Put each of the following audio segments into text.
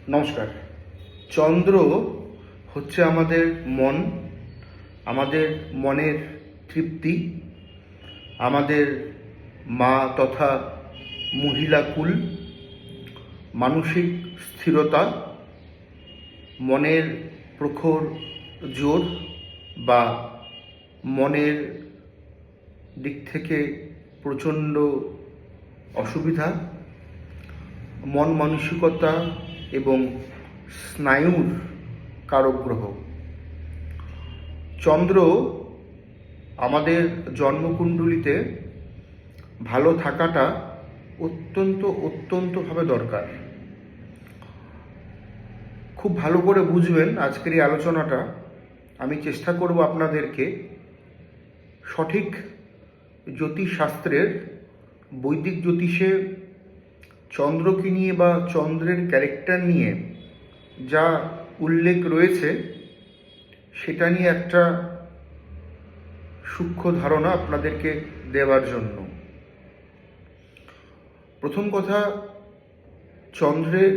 নমস্কার। চন্দ্র হচ্ছে আমাদের মন, আমাদের মনের তৃপ্তি, আমাদের মা তথা মহিলা কুল, মানসিক স্থিরতা, মনের প্রখর জোর বা মনের দিক থেকে প্রচণ্ড অসুবিধা, মন মানসিকতা এবং স্নায়ুর কারক গ্রহ। চন্দ্র আমাদের জন্মকুণ্ডলিতে ভালো থাকাটা অত্যন্তভাবে দরকার। খুব ভালো করে বুঝবেন আজকের এই আলোচনাটা। আমি চেষ্টা করব আপনাদেরকে সঠিক জ্যোতিষশাস্ত্রের, বৈদিক জ্যোতিষে চন্দ্রকে নিয়ে বা চন্দ্রের ক্যারেক্টার নিয়ে যা উল্লেখ রয়েছে সেটা নিয়ে একটা সূক্ষ্ম ধারণা আপনাদেরকে দেওয়ার জন্য। প্রথম কথা, চন্দ্রের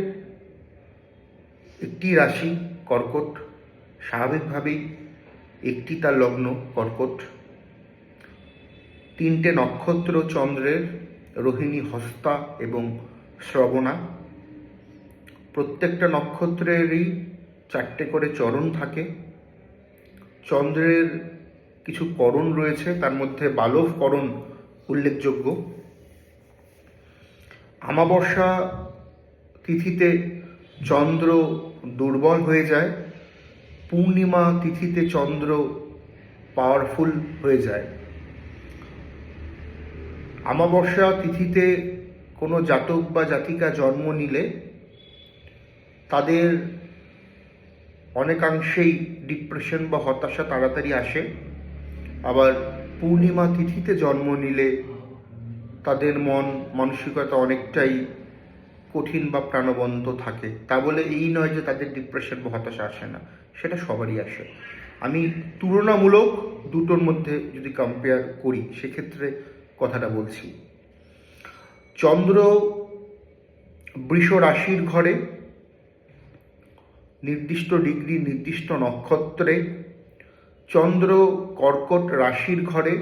একটি রাশি কর্কট, স্বাভাবিকভাবেই একটি তার লগ্ন কর্কট। 3টে নক্ষত্র চন্দ্রের, রোহিণী, হস্তা এবং শ্রবণা। প্রত্যেকটা নক্ষত্রেরই 4টে করে চরণ থাকে। চন্দ্রের কিছু করণ রয়েছে, তার মধ্যে বালব করণ উল্লেখযোগ্য। অমাবস্যা তিথিতে চন্দ্র দুর্বল হয়ে যায়, পূর্ণিমা তিথিতে চন্দ্র পাওয়ারফুল হয়ে যায়। অমাবস্যা তিথিতে কোনো জাতক বা জাতিকা জন্ম নিলে তাদের অনেকাংশেই ডিপ্রেশন বা হতাশা তাড়াতাড়ি আসে। আবার পূর্ণিমা তিথিতে জন্ম নিলে তাদের মন মানসিকতা অনেকটাই কঠিন বা প্রাণবন্ত থাকে। তা বলে এই নয় যে তাদের ডিপ্রেশন বা হতাশা আসে না, সেটা সবারই আসে। আমি তুলনামূলক দুটোর মধ্যে যদি কম্পেয়ার করি সেক্ষেত্রে কথাটা বলছি। চন্দ্র বৃষ রাশির ঘরে, নির্দিষ্ট ডিগ্রি, নির্দিষ্ট নক্ষত্রে। চন্দ্র কর্কট রাশির ঘরে,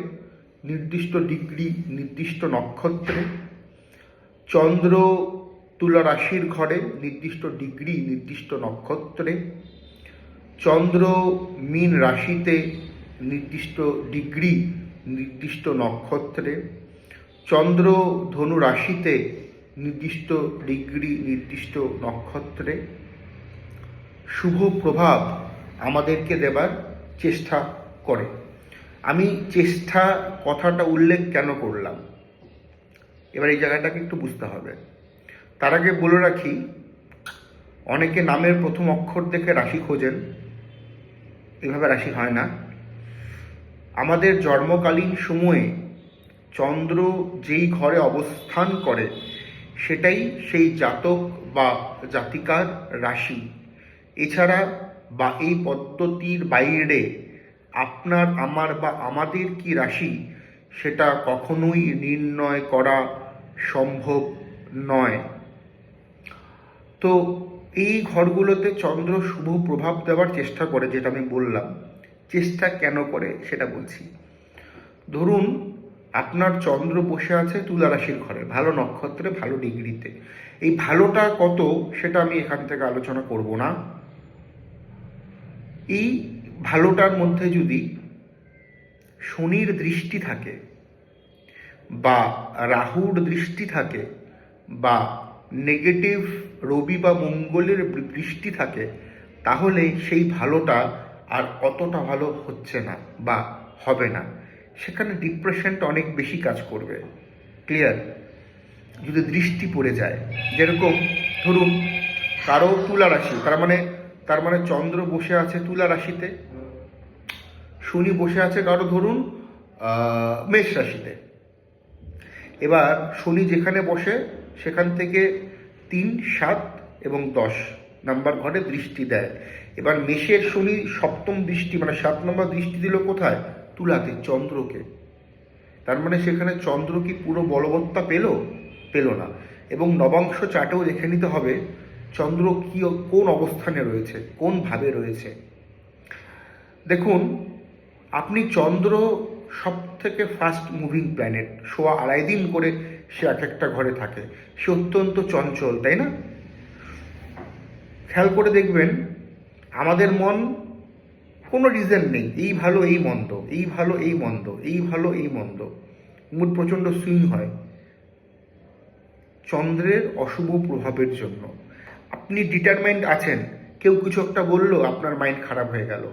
নির্দিষ্ট ডিগ্রি, নির্দিষ্ট নক্ষত্রে। চন্দ্র তুলা রাশির ঘরে, নির্দিষ্ট ডিগ্রি, নির্দিষ্ট নক্ষত্রে। চন্দ্র মীন রাশিতে, নির্দিষ্ট ডিগ্রি, নির্দিষ্ট নক্ষত্রে। চন্দ্র ধনু রাশিতে, নির্দিষ্ট ডিগ্রি, নির্দিষ্ট নক্ষত্রে। শুভ প্রভাব আমাদেরকে দেবার চেষ্টা করে। আমি চেষ্টা কথাটা উল্লেখ কেন করলাম, এবার এই জায়গাটাকে একটু বুঝতে হবে। তার আগে বলে রাখি, অনেকে নামের প্রথম অক্ষর দেখে রাশি খোঁজেন, এভাবে রাশি হয় না। আমাদের জন্মকালীন সময়ে চন্দ্র যেই ঘরে অবস্থান করে সেটাই সেই জাতক বা জাতিকার রাশি। এছাড়া বা এই পদ্ধতির বাইরে আপনার, আমার বা আমাদের কি রাশি সেটা কখনোই নির্ণয় করা সম্ভব নয়। তো এই ঘরগুলোতে চন্দ্র শুভ প্রভাব দেওয়ার চেষ্টা করে, যেটা আমি বললাম। চেষ্টা কেন করে সেটা বলছি। ধরুন আপনার চন্দ্র বসে আছে তুলা রাশির ঘরে, ভালো নক্ষত্রে, ভালো ডিগ্রিতে। এই ভালোটা কত সেটা আমি এখান থেকে আলোচনা করব না। এই ভালোটার মধ্যে যদি শনির দৃষ্টি থাকে বা রাহুর দৃষ্টি থাকে বা নেগেটিভ রবি বা মঙ্গলের দৃষ্টি থাকে, তাহলে সেই ভালোটা আর অতটা ভালো হচ্ছে না বা হবে না। সেখানে ডিপ্রেশনটা অনেক বেশি কাজ করবে। ক্লিয়ার? যদি দৃষ্টি পড়ে যায়, যেরকম ধরুন কারো তুলা রাশি, তার মানে চন্দ্র বসে আছে তুলা রাশিতে, শনি বসে আছে কারো ধরুন মেষ রাশিতে। এবার শনি যেখানে বসে সেখান থেকে 3, 7 এবং 10 নাম্বার ঘরে দৃষ্টি দেয়। এবার মেষের শনি সপ্তম দৃষ্টি, মানে 7 নম্বর দৃষ্টি দিল কোথায়? তুলাতে, চন্দ্রকে। তার মানে সেখানে চন্দ্র কি পুরো বলবত্তা পেল না। এবং নবাংশ চার্টেও দেখে নিতে হবে চন্দ্র কি কোন অবস্থানে রয়েছে, কোন ভাবে রয়েছে। দেখুন, আপনি চন্দ্র সব থেকে ফাস্ট মুভিং প্ল্যানেট, 2.5 দিন করে সে এক একটা ঘরে থাকে, সে অত্যন্ত চঞ্চল, তাই না? খেয়াল করে দেখবেন আমাদের মন কোনো রিজন নেই, এই ভালো এই মন্দ, এই ভালো এই মন্দ, এই ভালো এই মন্দ, মুড প্রচণ্ড সুইং হয় চন্দ্রের অশুভ প্রভাবের জন্য। আপনি ডিটারমাইন্ড আছেন, কেউ কিছু একটা বললো, আপনার মাইন্ড খারাপ হয়ে গেল,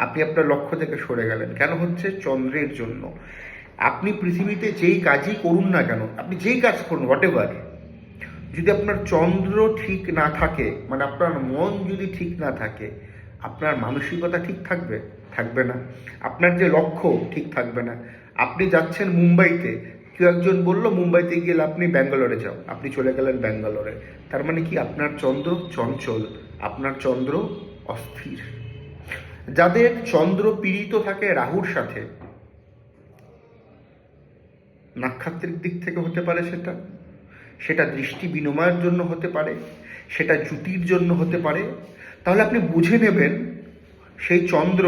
আপনি আপনার লক্ষ্য থেকে সরে গেলেন। কেন হচ্ছে? চন্দ্রের জন্য। আপনি পৃথিবীতে যেই কাজই করুন না কেন, আপনি যেই কাজ করুন হোয়াট এভার, যদি আপনার চন্দ্র ঠিক না থাকে, মানে আপনার মন যদি ঠিক না থাকে, আপনার মানসিকতা ঠিক থাকবে? থাকবে না। আপনার যে লক্ষ্য ঠিক থাকবে না। আপনি যাচ্ছেন মুম্বাইতে, কেউ একজন বলল মুম্বাইতে গেলে আপনি ব্যাঙ্গালোরে যাও, আপনি চলে গেলেন ব্যাঙ্গালোরে। তার মানে কি? আপনার চন্দ্র চঞ্চল, আপনার চন্দ্র অস্থির। যাদের চন্দ্র পীড়িত থাকে রাহুর সাথে, নাক্ষত্রিক দিক থেকে হতে পারে, সেটা দৃষ্টি বিনিময়ের জন্য হতে পারে, সেটা জ্যোতির জন্য হতে পারে। তাহলে আপনি বুঝে নেবেন সেই চন্দ্র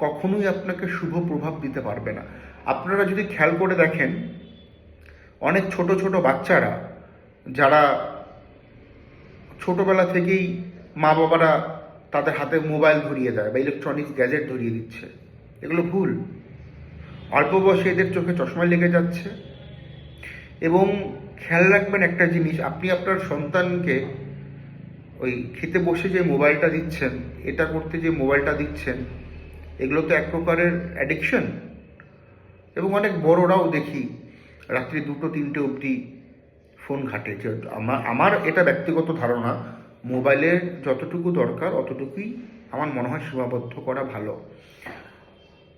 কখনোই আপনাকে শুভ প্রভাব দিতে পারবে না। আপনারা যদি খেয়াল করে দেখেন, অনেক ছোট ছোট বাচ্চারা যারা ছোটবেলা থেকেই মা বাবারা তাদের হাতে মোবাইল ধরিয়ে দেয় বা ইলেকট্রনিক্স গ্যাজেট ধরিয়ে দিচ্ছে, এগুলো ভুল। অল্প বয়সে এদের চোখে চশমা লেগে যাচ্ছে। এবং খেয়াল রাখবেন একটা জিনিস, আপনি আপনার সন্তানকে ওই খেতে বসে যে মোবাইলটা দিচ্ছেন, এটা করতে যে মোবাইলটা দিচ্ছেন, এগুলো তো এক প্রকারের অ্যাডিকশন। এবং অনেক বড়রাও দেখি রাত্রি 2-3টে অবধি ফোন ঘাটে। আমার এটা ব্যক্তিগত ধারণা, মোবাইলের যতটুকু দরকার অতটুকুই আমার মনে হয় সীমাবদ্ধ করা ভালো।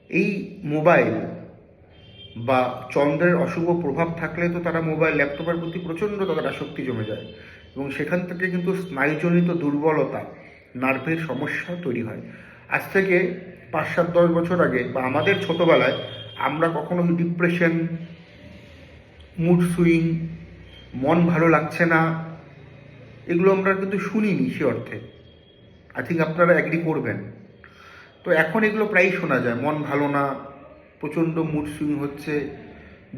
এই মোবাইল বা চন্দ্রের অশুভ প্রভাব থাকলে তো তারা মোবাইল ল্যাপটপের প্রতি প্রচণ্ড তাদের আসক্তি জমে যায়, এবং সেখান থেকে কিন্তু স্নায়ুজনিত দুর্বলতা, নার্ভের সমস্যা তৈরি হয়। আজ থেকে 5-7-10 বছর আগে বা আমাদের ছোটোবেলায় আমরা কখনো ডিপ্রেশন, মুড সুইং, মন ভালো লাগছে না, এগুলো আমরা কিন্তু শুনিনি সে অর্থে। আই থিঙ্ক আপনারা অ্যাগ্রি করবেন। তো এখন এগুলো প্রায়ই শোনা যায়, মন ভালো না, প্রচণ্ড মুড সুইং হচ্ছে,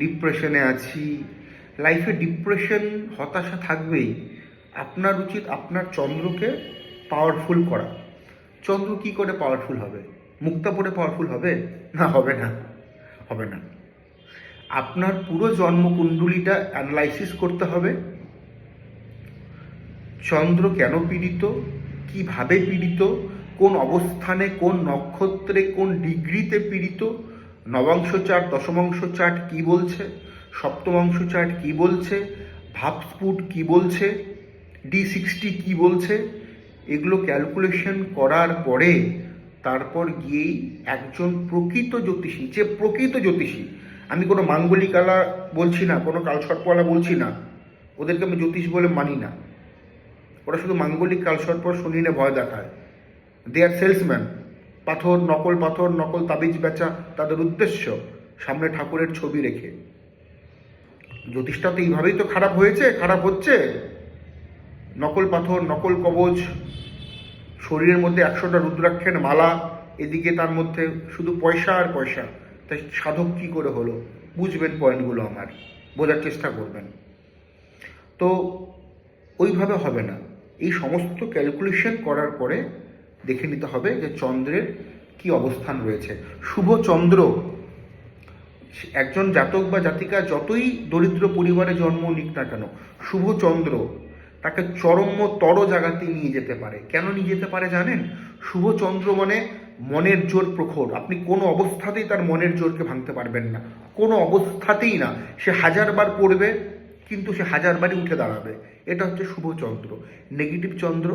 ডিপ্রেশনে আছি। লাইফে ডিপ্রেশন, হতাশা থাকবেই। আপনার উচিত আপনার চন্দ্রকে পাওয়ারফুল করা। চন্দ্র কি করে পাওয়ারফুল হবে? মুক্তা পড়ে পাওয়ারফুল হবে? না, হবে না, হবে না। আপনার পুরো জন্মকুণ্ডলীটা অ্যানালাইসিস করতে হবে। চন্দ্র কেন পীড়িত, কিভাবে পীড়িত, কোন অবস্থানে, কোন নক্ষত্রে, কোন ডিগ্রিতে পীড়িত, নবাংশ চার্ট, দশমাংশ চার্ট কী বলছে, সপ্তমাংশ চার্ট কী বলছে, ভাবস্ফুট কী বলছে, D60 কী বলছে, এগুলো ক্যালকুলেশন করার পরে তারপর গিয়েই একজন প্রকৃত জ্যোতিষী, যে প্রকৃত জ্যোতিষী, আমি কোনো মাঙ্গলিকালা বলছি না, কোনো কালসর্পওয়ালা বলছি না, ওদেরকে আমি জ্যোতিষ বলে মানি না। ওরা শুধু মাঙ্গলিক কালসর্প শুনিয়ে ভয় দেখায়। দে আর সেলসম্যান। পাথর, নকল তাবিজ বেচা তাদের উদ্দেশ্য, সামনে ঠাকুরের ছবি রেখে। জ্যোতিষটা তো এইভাবেই তো খারাপ হয়েছে, খারাপ হচ্ছে। নকল পাথর, নকল কবচ, শরীরের মধ্যে 100টা রুদ্রাক্ষের মালা, এদিকে তার মধ্যে শুধু পয়সা আর পয়সা। তাই সাধক কী করে হলো? বুঝবেন পয়েন্টগুলো, আমার বোঝার চেষ্টা করবেন। তো ওইভাবে হবে না। এই সমস্ত ক্যালকুলেশন করার পরে দেখে নিতে হবে যে চন্দ্রের কি অবস্থান রয়েছে। শুভ চন্দ্র, একজন জাতক বা জাতিকা যতই দরিদ্র পরিবারে জন্ম নিক না কেন, শুভ চন্দ্র তাকে চরমতর জায়গাতে নিয়ে যেতে পারে। কেন নিয়ে যেতে পারে জানেন? শুভ চন্দ্র মানে মনের জোর প্রখর। আপনি কোনো অবস্থাতেই তার মনের জোরকে ভাঙতে পারবেন না, কোনো অবস্থাতেই না। সে 1000 বার পড়বে কিন্তু সে 1000 বারই উঠে দাঁড়াবে। এটা হচ্ছে শুভ চন্দ্র। নেগেটিভ চন্দ্র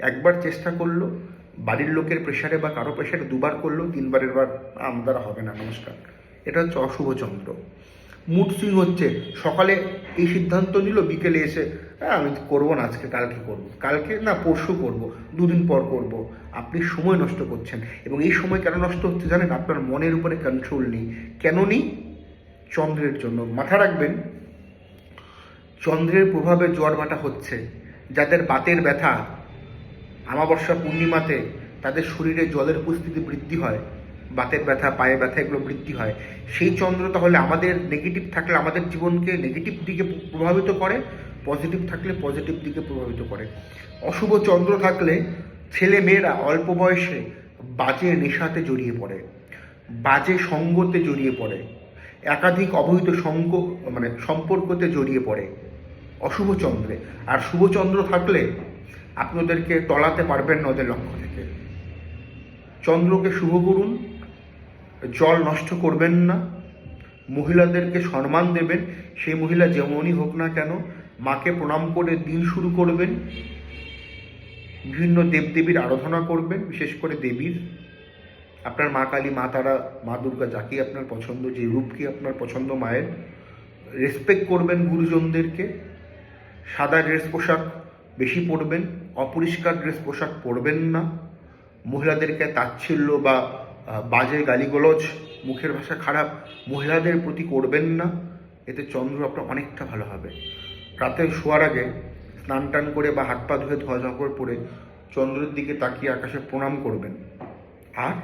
একবার চেষ্টা করলো, বাড়ির লোকের প্রেশারে বা কারো প্রেশারে 2বার করলো, 3বারের বার আমার দ্বারা হবে না, নমস্কার। এটা হচ্ছে অশুভ চন্দ্র। মুড সুইং হচ্ছে, সকালে এই সিদ্ধান্ত নিল, বিকেলে এসে আমি করবো না, আজকে কালকে করব, কালকে না পরশু করব, 2 দিন পর করব। আপনি সময় নষ্ট করছেন। এবং এই সময় কেন নষ্ট হচ্ছে জানেন? আপনার মনের উপরে কন্ট্রোল নেই। কেন নেই? চন্দ্রের জন্য। মাথা রাখবেন, চন্দ্রের প্রভাবে জোয়ার ভাটা হচ্ছে, যাদের বাতের ব্যথা, আমাবস্যা পূর্ণিমাতে তাদের শরীরে জলের উপস্থিতি বৃদ্ধি হয়, বাতের ব্যথা, পায়ে ব্যথা এগুলো বৃদ্ধি হয়, সেই চন্দ্র তাহলে আমাদের নেগেটিভ থাকলে আমাদের জীবনকে নেগেটিভ দিকে প্রভাবিত করে, পজিটিভ থাকলে পজিটিভ দিকে প্রভাবিত করে। অশুভ চন্দ্র থাকলে ছেলে মেয়েরা অল্প বয়সে বাজে নেশাতে জড়িয়ে পড়ে, বাজে সঙ্গতে জড়িয়ে পড়ে, একাধিক অবৈধ সঙ্গ সম্পর্কতে জড়িয়ে পড়ে অশুভ চন্দ্রে। আর শুভ চন্দ্র থাকলে আপনি ওদেরকে টলাতে পারবেন না ওদের লক্ষ্য থেকে। চন্দ্রকে শুভ করুন, জল নষ্ট করবেন না, মহিলাদেরকে সম্মান দেবেন, সেই মহিলা যেমনই হোক না কেন, মাকে প্রণাম করে দিন শুরু করবেন, বিভিন্ন দেবদেবীর আরাধনা করবেন, বিশেষ করে দেবীর, আপনার মা কালী, মা তারা, মা দুর্গা, যাকে আপনার পছন্দ, যে রূপকে আপনার পছন্দ মায়ের, রেসপেক্ট করবেন গুরুজনদেরকে, সাদা ড্রেস পোশাক বেশি পরবেন, অপরিষ্কার ড্রেস পোশাক পরবেন না, মহিলাদেরকে তাচ্ছিল্য বা বাজে গালিগলজ, মুখের ভাষা খারাপ মহিলাদের প্রতি করবেন না। এতে চন্দ্র আপনার অনেকটা ভালো হবে। রাতে শোয়ার আগে স্নান টান করে বা হাত পা ধুয়ে ধোয়া কাপড় পরে চন্দ্রের দিকে তাকিয়ে আকাশে প্রণাম করবেন। আর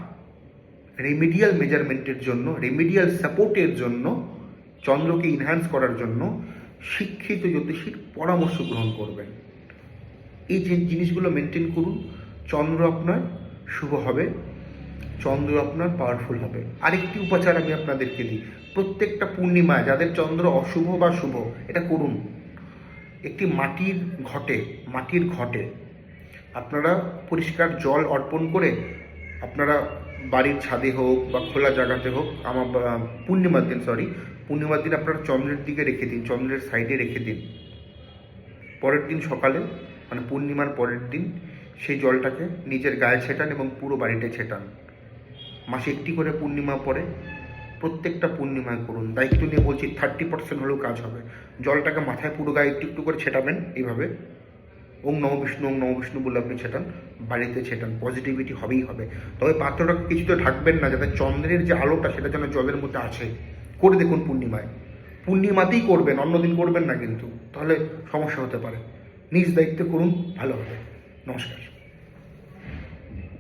রেমিডিয়াল মেজারমেন্টের জন্য, রেমিডিয়াল সাপোর্টের জন্য, চন্দ্রকে ইনহ্যান্স করার জন্য শিক্ষিত জ্যোতিষীর পরামর্শ গ্রহণ করবেন। এই যে জিনিসগুলো মেনটেন করুন, চন্দ্র আপনার শুভ হবে, চন্দ্র আপনার পাওয়ারফুল হবে। আরেকটি উপাচার আমি আপনাদেরকে দিই, প্রত্যেকটা পূর্ণিমায় যাদের চন্দ্র অশুভ বা শুভ, এটা করুন। একটি মাটির ঘটে আপনারা পরিষ্কার জল অর্পণ করে আপনারা বাড়ির ছাদে হোক বা খোলা জায়গাতে হোক, পূর্ণিমার দিন আপনারা চন্দ্রের দিকে রেখে দিন, চন্দ্রের সাইডে রেখে দিন। পরের দিন সকালে পূর্ণিমার পরের দিন সেই জলটাকে নিজের গায়ে ছেটান এবং পুরো বাড়িতে ছেটান। মাসে একটি করে পূর্ণিমা পরে প্রত্যেকটা পূর্ণিমায় করুন। দায়িত্ব নিয়ে বলছি, 30% হলেও কাজ হবে। জলটাকে মাথায় পুরো গায়ে একটু একটু করে ছেটাবেন, এইভাবে ওং নম বিষ্ণু বলে আপনি ছেটান, বাড়িতে ছেটান, পজিটিভিটি হবেই হবে। তবে পাত্রটাকে কিছুতে ঢাকবেন না, যাতে চন্দ্রের যে আলোটা সেটা যেন জলের মধ্যে আছে। করে দেখুন পূর্ণিমাতেই করবেন, অন্যদিন করবেন না কিন্তু, তাহলে সমস্যা হতে পারে। নিজ দায়িত্বে করুন, ভালো হবে। নমস্কার।